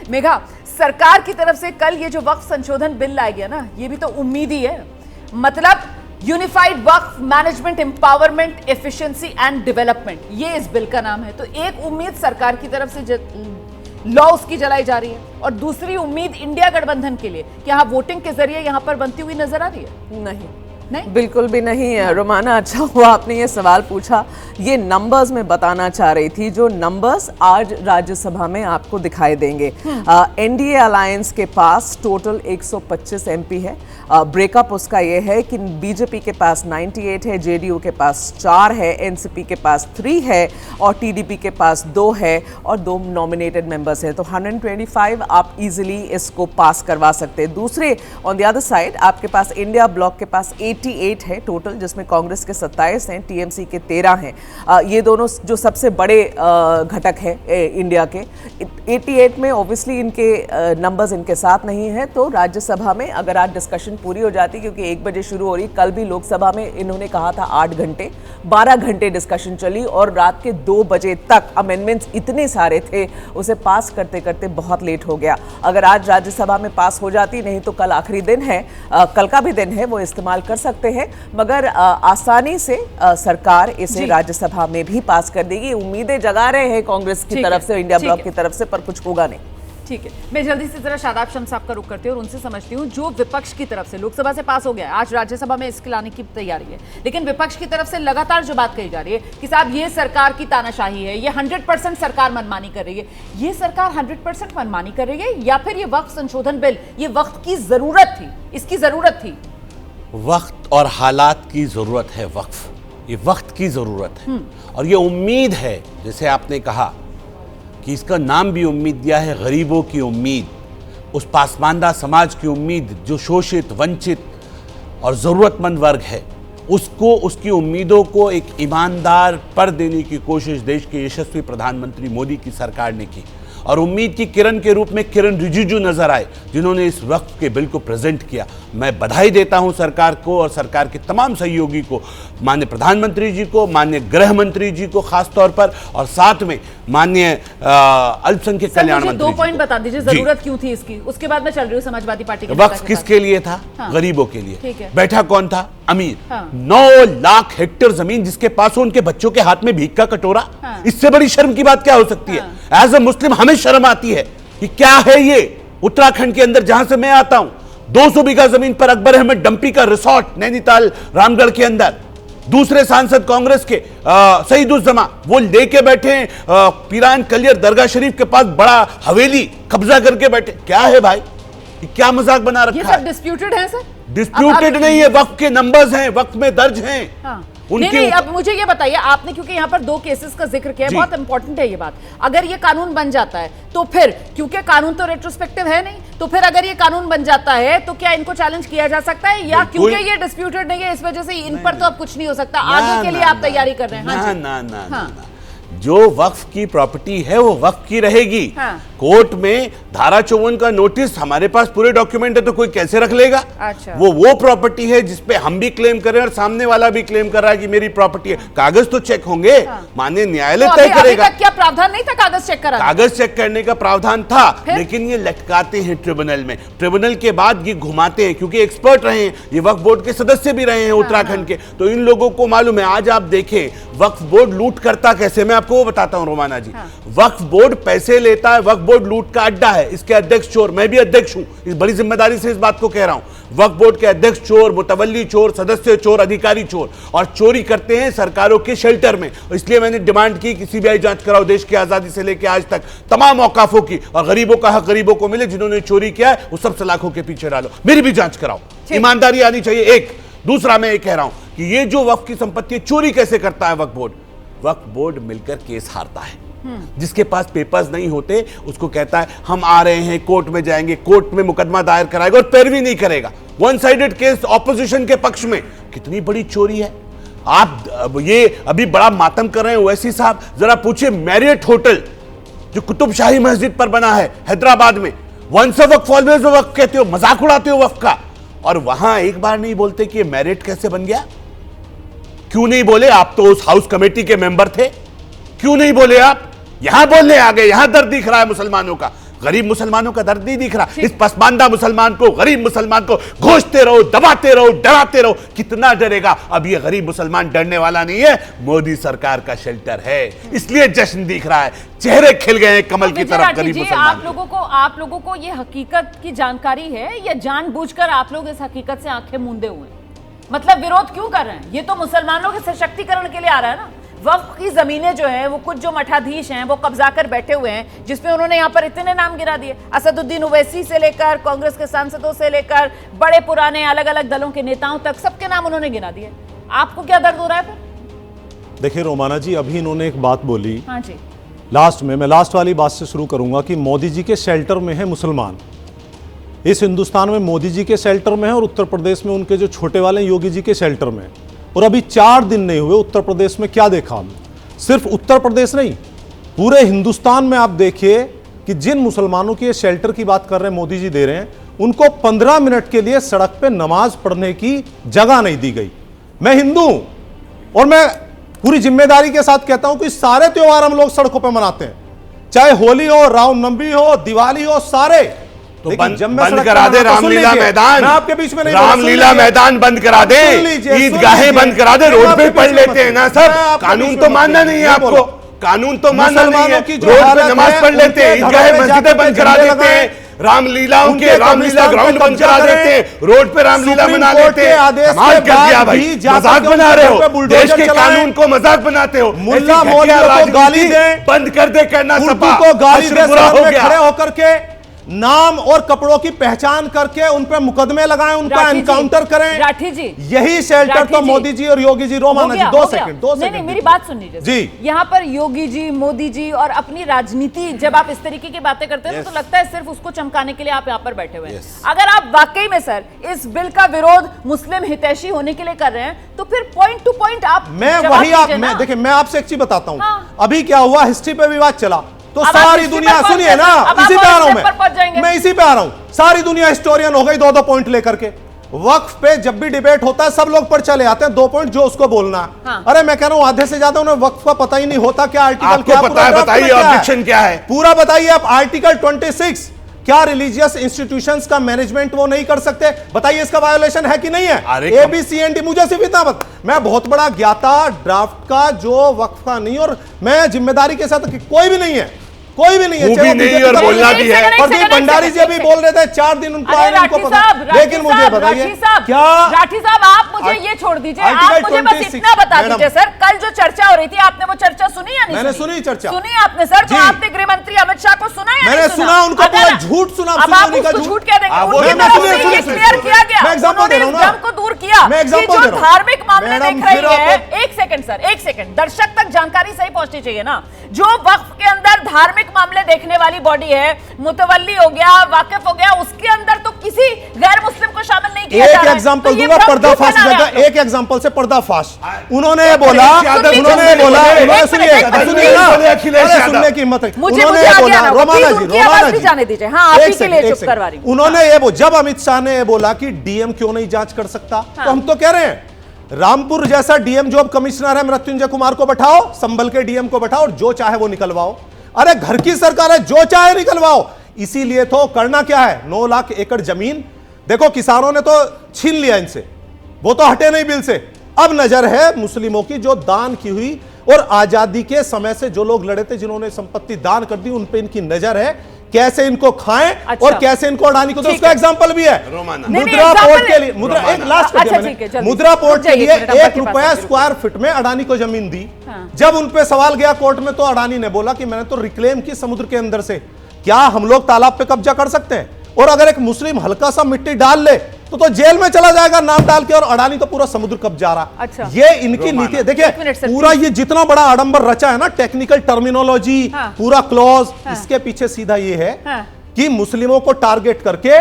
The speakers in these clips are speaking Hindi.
मेघा, सरकार की तरफ से कल ये जो वक्फ संशोधन बिल लाया गया ना, ये भी तो उम्मीद ही है। मतलब unified Waqf management empowerment efficiency and development, ये इस बिल का नाम है। तो एक उम्मीद सरकार की तरफ से लॉ उसकी जलाई जा रही है, और दूसरी उम्मीद इंडिया गठबंधन के लिए कि हाँ वोटिंग के जरिए यहां पर बनती हुई नजर आ रही है। नहीं, बिल्कुल भी नहीं है रोमाना। अच्छा हुआ आपने ये सवाल पूछा। ये नंबर्स में बताना चाह रही थी, जो नंबर्स आज राज्यसभा में आपको दिखाई देंगे। एनडीए अलायंस के पास टोटल 125 एमपी है। ब्रेकअप उसका ये है कि बीजेपी के पास 98 है, जेडीयू के पास 4 है, एनसीपी के पास 3 है और टीडीपी के पास 2 है और 2 नॉमिनेटेड मेंबर्स हैं। तो 125 आप इजीली इसको पास करवा सकते हैं। दूसरे ऑन द अदर साइड आपके पास इंडिया ब्लॉक के पास 88 है टोटल, जिसमें कांग्रेस के 27 हैं, टीएमसी के 13 हैं। ये दोनों जो सबसे बड़े घटक है इंडिया के। 88 में ऑब्वियसली इनके नंबर्स इनके साथ नहीं है। तो राज्यसभा में अगर आज डिस्कशन पूरी हो जाती, क्योंकि 1 बजे शुरू हो रही, कल भी लोकसभा में इन्होंने कहा था 8 घंटे, 12 घंटे डिस्कशन चली और रात के 2 बजे तक अमेंडमेंट्स इतने सारे थे, उसे पास करते करते बहुत लेट हो गया। अगर आज राज्यसभा में पास हो जाती, नहीं तो कल आखिरी दिन है, कल का भी दिन है, वो इस्तेमाल कर सकते हैं। मगर आसानी से सरकार इसे राज्यसभा में भी पास कर देगी। उम्मीदें जगा रहे हैं कांग्रेस की तरफ से, इंडिया ब्लॉक की तरफ से, पर कुछ होगा नहीं। ठीक है, मैं जल्दी से जरा शादाब शम्स साहब का रुख करती हूँ और उनसे समझती हूँ, जो विपक्ष की तरफ से लोकसभा से पास हो गया, आज राज्यसभा में इसके लाने की तैयारी है, लेकिन विपक्ष की तरफ से लगातार जो बात कही जा रही है कि साहब ये सरकार की तानाशाही है, ये 100% सरकार मनमानी कर रही है। ये सरकार 100% मनमानी कर रही है या फिर ये वक्फ संशोधन बिल ये वक्त की जरूरत थी, इसकी जरूरत थी? वक्त और हालात की जरूरत है। वक्फ, ये वक्त की जरूरत है और ये उम्मीद है, जैसे आपने कहा कि इसका नाम भी उम्मीद दिया है, गरीबों की उम्मीद, उस पासमानदा समाज की उम्मीद जो शोषित, वंचित और ज़रूरतमंद वर्ग है, उसको, उसकी उम्मीदों को एक ईमानदार पर देने की कोशिश देश के यशस्वी प्रधानमंत्री मोदी की सरकार ने की। और उम्मीद की किरण के रूप में किरण रिजिजू नजर आए, जिन्होंने इस वक्त के बिल को प्रेजेंट किया। मैं बधाई देता हूं सरकार को और सरकार के तमाम सहयोगी को, माननीय प्रधानमंत्री जी को, माननीय गृह मंत्री जी को खास तौर पर, और साथ में माननीय अल्पसंख्यक कल्याण मंत्री। 2 पॉइंट बता दीजिए, जरूरत क्यों थी इसकी, उसके बाद मैं चल रही हूँ समाजवादी पार्टी के। वक्त किसके लिए था? हाँ। गरीबों के लिए। बैठा कौन था? अमीर। हाँ। 9 लाख हेक्टेयर जमीन जिसके पास हो, उनके बच्चों के हाथ में भीख का कटोरा। हाँ। इससे बड़ी शर्म की बात क्या हो सकती है? एज अ मुस्लिम हमें शर्म आती है कि क्या है ये। उत्तराखंड के अंदर जहां से मैं आता हूं, 200 बीघा जमीन पर अकबर अहमद डंपी का रिसोर्ट नैनीताल रामगढ़ के अंदर। दूसरे सांसद कांग्रेस के सईदुज्जमा, वो लेके बैठे पीरान कलियर दरगाह शरीफ के पास बड़ा हवेली कब्जा करके बैठे। क्या है भाई, क्या मजाक बना रखा है? ये सब डिस्प्यूटेड है सर? डिस्प्यूटेड नहीं है, वक्त के नंबर्स हैं, वक्त में दर्ज हैं। हाँ। नहीं, अब मुझे ये बताइए, आपने क्योंकि यहाँ पर 2 केसेस का जिक्र किया है, बहुत इंपॉर्टेंट है ये बात। अगर ये कानून बन जाता है तो फिर, क्योंकि कानून तो रेट्रोस्पेक्टिव है नहीं, तो फिर अगर ये कानून बन जाता है तो क्या इनको चैलेंज किया जा सकता है, या क्योंकि ये डिस्प्यूटेड नहीं है इस वजह से इन पर तो अब कुछ नहीं हो सकता? आगे के लिए आप तैयारी कर रहे हैं? ना, जो वक्फ की प्रॉपर्टी है वो वक्फ की रहेगी। हाँ। कोर्ट में धारा 54 का नोटिस, हमारे पास पूरे डॉक्यूमेंट है, तो कोई कैसे रख लेगा? अच्छा। वो प्रॉपर्टी है जिसपे हम भी क्लेम कर रहे हैं और सामने वाला भी क्लेम कर रहा है कि मेरी प्रॉपर्टी है। कागज तो चेक होंगे। हाँ। माननीय न्यायालय तय करेगा। अभी तक क्या प्रावधान नहीं था कागज चेक कराने? कागज चेक करने का प्रावधान था, लेकिन ये लटकाते हैं ट्रिब्यूनल में। ट्रिब्यूनल के बाद ये घुमाते हैं, क्योंकि एक्सपर्ट रहे हैं, ये वक्फ बोर्ड के सदस्य भी रहे हैं उत्तराखंड के, तो इन लोगों को मालूम है। आज आप देखें वक्फ बोर्ड लूट करता कैसे, मैं आपको वो बताता हूं रोमाना जी। वक्फ बोर्ड पैसे लेता है, वक्फ बोर्ड लूट का अड्डा है। इसके अध्यक्ष चोर, मैं भी अध्यक्ष हूं, इस बड़ी जिम्मेदारी से इस बात को कह रहा हूं। वक्फ बोर्ड के अध्यक्ष चोर, मुतवल्ली चोर, सदस्य चोर, अधिकारी चोर, और चोरी करते हैं सरकारों के शेल्टर में। इसलिए मैंने डिमांड की कि सीबीआई जांच कराओ देश की आजादी से लेकर आज तक तमाम औकाफों की, और गरीबों का हक गरीबों को मिले। जिन्होंने चोरी किया है वो सब सलाखों के पीछे डालो, मेरी भी जांच कराओ। ईमानदारी आनी चाहिए। एक दूसरा, मैं ये कह रहा हूं कि ये जो वक्फ की संपत्ति चोरी कैसे करता है वक्फ बोर्ड? वक्फ बोर्ड मिलकर केस हारता है। जिसके पास पेपर्स नहीं होते उसको कहता है हम आ रहे हैं, कोर्ट में जाएंगे, कोर्ट में मुकदमा दायर कराएगा और पैरवी नहीं करेगा। वन साइडेड केस ऑपोजिशन के पक्ष में। कितनी बड़ी चोरी है। आप ये अभी बड़ा मातम कर रहे हैं ओवैसी साहब, जरा पूछिए मैरियट होटल जो कुतुब शाही मस्जिद पर बना है हैदराबाद में, वंस वक्फ ऑलवेज वक्फ कहते हो, मजाक उड़ाते हो वक्फ का, और वहां एक बार नहीं बोलते कि ये मैरिट कैसे बन गया? क्यों नहीं बोले? आप तो उस हाउस कमेटी के मेंबर थे, क्यों नहीं बोले आप? यहां बोलने आ गए, यहां दर्द दिख रहा है मुसलमानों का गरीब मुसलमानों का दर्द नहीं दिख रहा। इस पसमानदा मुसलमान को, गरीब मुसलमान को घोषते रहो, दबाते रहो, डराते रहो, कितना डरेगा। अब ये गरीब मुसलमान डरने वाला नहीं है, मोदी सरकार का शेल्टर है, इसलिए जश्न दिख रहा है, चेहरे खिल गए हैं कमल की तरफ गरीब मुसलमान। आप लोगों को ये हकीकत की जानकारी है या जानबूझकर आप लोग इस हकीकत से आंखें मूंदे हुए हैं? मतलब विरोध क्यों कर रहे हैं? ये तो मुसलमानों के सशक्तिकरण के लिए आ रहा है ना। वक्फ की जमीनें जो हैं वो कुछ जो मठाधीश हैं वो कब्जा कर बैठे हुए हैं, जिसमें उन्होंने यहाँ पर इतने नाम गिरा दिए, असदुद्दीन ओवैसी से लेकर कांग्रेस के सांसदों से लेकर बड़े पुराने अलग अलग दलों के नेताओं तक सबके नाम उन्होंने गिरा दिए। आपको क्या दर्द हो रहा है फिर? देखिए रोमाना जी, अभी इन्होंने एक बात बोली हाँ जी, लास्ट में, मैं लास्ट वाली बात से शुरू करूंगा कि मोदी जी के शेल्टर में है मुसलमान। इस हिंदुस्तान में मोदी जी के शेल्टर में है और उत्तर प्रदेश में उनके जो छोटे वाले योगी जी के शेल्टर में। और अभी 4 दिन नहीं हुए उत्तर प्रदेश में क्या देखा हमने। सिर्फ उत्तर प्रदेश नहीं, पूरे हिंदुस्तान में आप देखिए कि जिन मुसलमानों की ये शेल्टर की बात कर रहे हैं मोदी जी दे रहे हैं, उनको 15 मिनट के लिए सड़क पे नमाज पढ़ने की जगह नहीं दी गई। मैं हिंदू हूं और मैं पूरी जिम्मेदारी के साथ कहता हूं कि सारे त्योहार हम लोग सड़कों पे मनाते हैं, चाहे होली हो, रामनवमी हो, दिवाली हो, सारे। तो बंद करा दे रामलीला मैदान, मैं आपके बीच में नहीं, रामलीला मैदान बंद करा दे, ईदगाहें बंद करा दे, रोड पे पढ़ लेते हैं ना सब। कानून तो मानना नहीं है आपको, कानून तो मानना नहीं है, रोड पे नमाज पढ़ लेते हैं, ईदगाहें मस्जिदें बंद करा देते हैं, रामलीलाओं के रामलीला ग्राउंड बंद करा देते हैं, रोड पे रामलीला बना लेते हैं। कमाल कर दिया भाई, मजाक बना रहे हो, देश के कानून को मजाक बनाते हो। मुल्ला मौलवियों को गाली दे, बंद कर दे कहना सपा को गाली दे, बुरा हो गया। खड़े होकर के नाम और कपड़ों की पहचान करके उन पे मुकदमे लगाएं, उनका एनकाउंटर करें। राठी जी, यही शेल्टर तो मोदी जी और योगी जी। रोमाना जी 2 सेकंड, 2 सेकंड, नहीं, मेरी बात सुन लीजिए जी। यहाँ पर योगी जी, मोदी जी और अपनी राजनीति, जब आप इस तरीके की बातें करते हैं तो लगता है सिर्फ उसको चमकाने के लिए आप यहाँ पर बैठे हुए हैं। अगर आप वाकई में सर इस बिल का विरोध मुस्लिम हितैषी होने के लिए कर रहे हैं तो फिर पॉइंट टू पॉइंट आप देखिए मैं आपसे एक चीज बताता हूँ। अभी क्या हुआ, हिस्ट्री पे विवाद चला तो सारी दुनिया, सुनिए ना, इसी पे आ रहा हूं मैं इसी पे आ रहा हूं। सारी दुनिया हिस्टोरियन हो गई 2-2 पॉइंट लेकर के। वक्फ पे जब भी डिबेट होता है सब लोग पर चले आते हैं 2 पॉइंट जो उसको बोलना है। हाँ। अरे मैं कह रहा हूं आधे से ज्यादा उन्हें वक्फ का पता ही नहीं होता, क्या आर्टिकल क्या पता है, बताइए ऑब्जेक्शन क्या है पूरा बताइए आप। आर्टिकल 26, क्या रिलीजियस इंस्टीट्यूशंस का मैनेजमेंट वो नहीं कर सकते? बताइए इसका वायोलेशन है कि नहीं है? ABCD मुझे सिर्फ इतना बता, मैं बहुत बड़ा ज्ञाता ड्राफ्ट का जो वक्फ का नहीं, और मैं जिम्मेदारी के साथ कोई भी नहीं है, कोई भी नहीं है, नहीं और बोलना भी है। प्रदीप भंडारी जी अभी बोल रहे थे 4 दिन उनको आए, उनको पता। लेकिन मुझे बताइए क्या, राठी साहब आप मुझे ये छोड़ दीजिए, आप मुझे बस इतना बता दीजिए सर, कल जो चर्चा हो रही थी आपने वो चर्चा सुनी या नहीं? मैंने सुनी चर्चा, सुनी आपने सर? तो आपने गृह मंत्री अमित शाह को सुना या मैंने सुना? उनको पूरा झूठ सुना। अब आप उसको झूठ क्या देंगे? उनकी तरफ से ये क्लियर किया गया, उन्होंने इस भ्रम को दूर किया कि जो धार्मिक मामले देख रही है। एक सेकंड सर, एक सेकंड, दर्शक तक जानकारी सही पहुंचनी चाहिए ना। जो वक्फ के अंदर धार्मिक मामले देखने वाली बॉडी है, मुतवल्ली हो गया, वाकिफ हो गया, उसके अंदर तो किसी गैर मुस्लिम को शामिल नहीं किया जा रहा है। एक एग्जांपल दूंगा, पर्दाफाश जगह, एक एग्जांपल से पर्दाफाश। उन्होंने बोला, सुनिए सुनने की हिम्मत है, उन्होंने बोला, रोमाना जी जाने दीजिए, हाँ आप ही के लिए चुप करवा रही हूं। उन्होंने ये जब अमित शाह ने बोला कि डीएम क्यों नहीं जांच कर सकता, तो हम तो कह रहे हैं रामपुर जैसा डीएम जो अब कमिश्नर है मृत्युंजय कुमार को बैठाओ, संभल के डीएम को बैठाओ और जो चाहे वो निकलवाओ। अरे घर की सरकार है, जो चाहे निकलवाओ। इसीलिए तो करना क्या है, 9 लाख एकड़ जमीन देखो किसानों ने तो छीन लिया इनसे, वो तो हटे नहीं बिल से। अब नजर है मुस्लिमों की जो दान की हुई और आजादी के समय से जो लोग लड़े थे, जिन्होंने संपत्ति दान कर दी, उन पे इनकी नजर है, कैसे इनको खाएं। अच्छा। और कैसे इनको अडानी को, तो उसका एग्जांपल भी है मुद्रा पोर्ट के लिए। मुद्रा एक लास्ट मुद्रा पोर्ट के लिए ₹1 स्क्वायर फीट में अडानी को जमीन दी। जब उन पे सवाल गया कोर्ट में तो अडानी ने बोला कि मैंने तो रिक्लेम की समुद्र के अंदर से, क्या हम लोग तालाब पे कब्जा कर सकते हैं? और अगर एक मुस्लिम हल्का सा मिट्टी डाल ले तो जेल में चला जाएगा नाम डाल के, और अडानी तो पूरा समुद्र कब जा रहा। अच्छा। ये इनकी नीति देखिए, पूरा ये जितना बड़ा आडंबर रचा है ना, टेक्निकल टर्मिनोलॉजी, पूरा क्लॉज, इसके पीछे सीधा ये है कि मुस्लिमों को टारगेट करके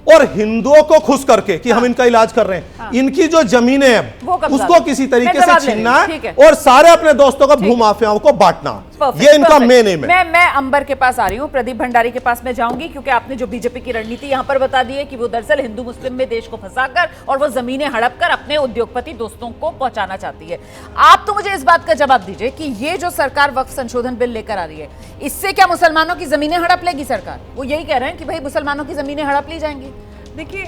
और हिंदुओं को खुश करके कि हम इनका इलाज कर रहे हैं, इनकी जो जमीनें हैं उसको किसी तरीके से छीनना है और सारे अपने दोस्तों को भूमाफियाओं को बांटना। ये इनका मेन एम है। मैं अंबर के पास आ रही हूँ, प्रदीप भंडारी के पास मैं जाऊंगी, क्योंकि आपने जो बीजेपी की रणनीति यहाँ पर बता दी है कि वो दरअसल हिंदू मुस्लिम में देश को फंसाकर और वो जमीनें हड़प कर अपने उद्योगपति दोस्तों को पहुंचाना चाहती है। आप तो मुझे इस बात का जवाब दीजिए कि ये जो सरकार वक्फ संशोधन बिल लेकर आ रही है, इससे क्या मुसलमानों की जमीनें हड़प लेगी सरकार? वो यही कह रहे हैं कि भाई मुसलमानों की जमीनें हड़प ली जाएंगी। देखिए,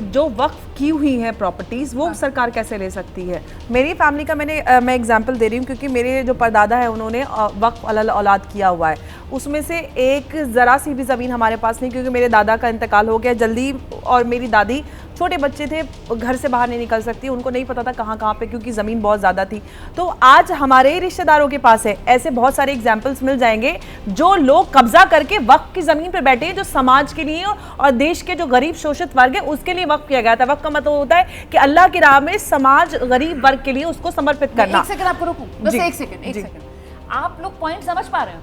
जो वक्फ की हुई है प्रॉपर्टीज़ वो सरकार कैसे ले सकती है? मेरी फैमिली का मैं एग्जांपल दे रही हूँ, क्योंकि मेरे जो परदादा है उन्होंने वक्फ अलल औलाद किया हुआ है। उसमें से एक ज़रा सी भी ज़मीन हमारे पास नहीं, क्योंकि मेरे दादा का इंतकाल हो गया जल्दी, और मेरी दादी छोटे बच्चे थे, घर से बाहर नहीं निकल सकती, उनको नहीं पता था कहाँ पे, क्योंकि ज़मीन बहुत ज़्यादा थी। तो आज हमारे ही रिश्तेदारों के पास है, ऐसे बहुत सारे एग्जाम्पल्स मिल जाएंगे जो लोग कब्जा करके वक्फ की ज़मीन पर बैठे हैं, जो समाज के लिए और देश के जो गरीब शोषित वर्ग है उसके लिए वक्फ किया गया था। वक्फ का मतलब होता है कि अल्लाह की राह में समाज गरीब वर्ग के लिए उसको समर्पित करना। एक सेकंड आपको रोकूं, बस एक सेकंड। आप लोग पॉइंट समझ पा रहे हैं?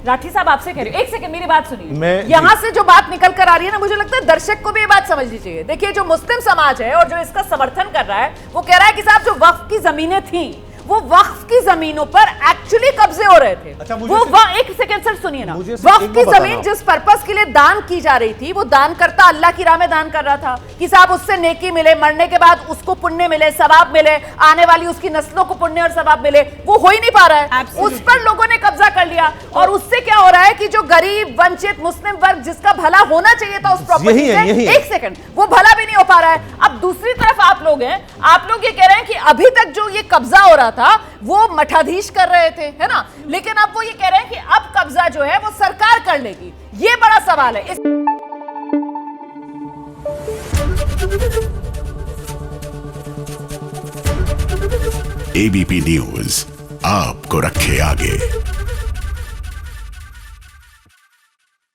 राठी साहब आपसे कह रही हूं, एक सेकंड मेरी बात सुनिए। यहां से जो बात निकल कर आ रही है ना, मुझे लगता है दर्शक को भी ये बात समझनी चाहिए। देखिए, जो मुस्लिम समाज है और जो इसका समर्थन कर रहा है, वो कह रहा है कि साहब जो वक्फ की जमीनें थी, वो वक्फ की जमीनों पर एक्चुअली कब्जे हो रहे थे। अच्छा, वो एक सेकंड सर सुनिए ना, वक्फ की जमीन जिस पर्पस के लिए दान की जा रही थी, वो दान करता अल्लाह की राह में दान कर रहा था कि साहब उससे नेकी मिले, मरने के बाद उसको पुण्य मिले, सवाब मिले, आने वाली उसकी नस्लों को पुण्य और सवाब मिले। वो हो ही नहीं पा रहा है, उस पर लोगों ने कब्जा कर लिया। और उससे क्या हो रहा है कि जो गरीब वंचित मुस्लिम वर्ग जिसका भला होना चाहिए था उस प्रॉपर्टी से, एक सेकंड, वो भला भी नहीं हो पा रहा है। अब दूसरी तरफ आप लोग हैं, आप लोग ये कह रहे हैं कि अभी तक जो ये कब्जा हो रहा था वो मठाधीश कर रहे थे, है ना, लेकिन अब वो ये कह रहे हैं कि अब कब्जा जो है वो सरकार कर लेगी। ये बड़ा सवाल है। एबीपी न्यूज आपको रखे आगे।